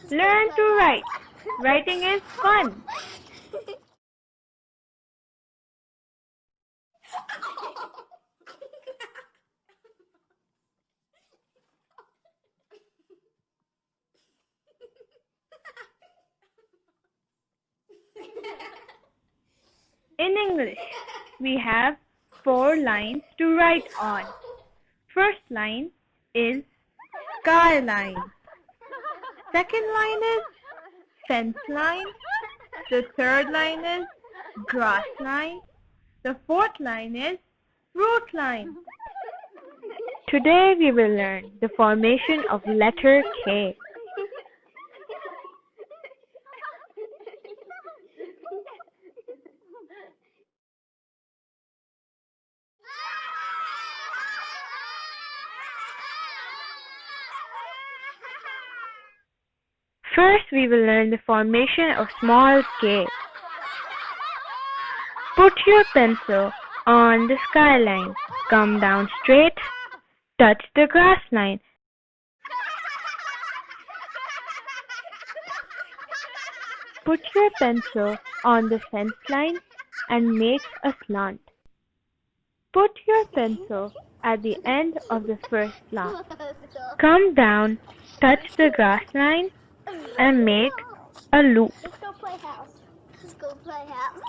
Learn to write. Writing is fun. In English, we have 4 lines to write on. First line is skyline. Second line is fence line. The third line is grass line. The fourth line is fruit line. Today we will learn the formation of letter K. First, we will learn the formation of small k. Put your pencil on the skyline. Come down straight. Touch the grass line. Put your pencil on the fence line and make a slant. Put your pencil at the end of the first slant. Come down, touch the grass line, and make a loop. Let's go play house. Let's go play house.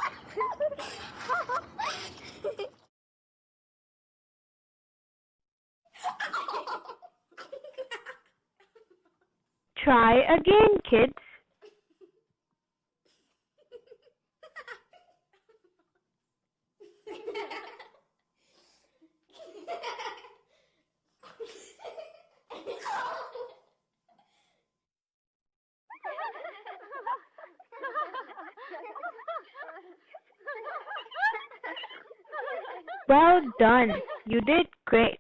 Try again, kids. Well done. You did great.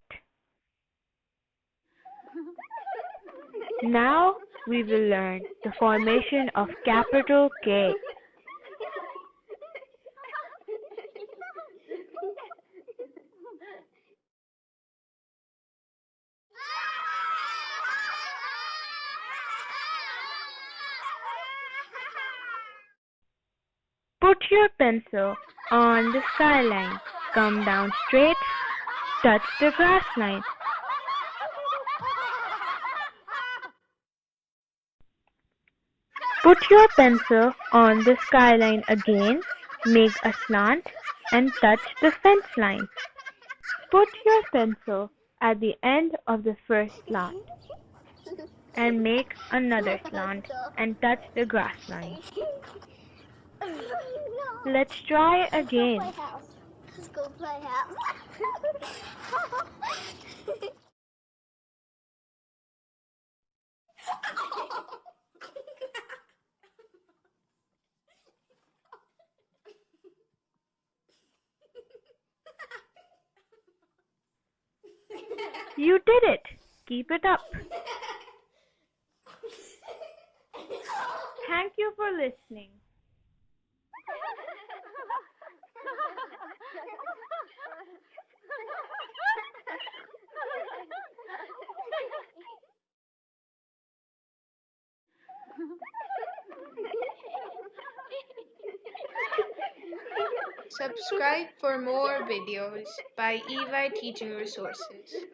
Now we will learn the formation of capital K. Put your pencil on the skyline. Come down straight. Touch the grass line. Put your pencil on the skyline again. Make a slant and touch the fence line. Put your pencil at the end of the first slant and make another slant and touch the grass line. Let's try again. Let's go play house. You did it. Keep it up. Thank you for listening. Subscribe for more videos by EY Teaching Resources.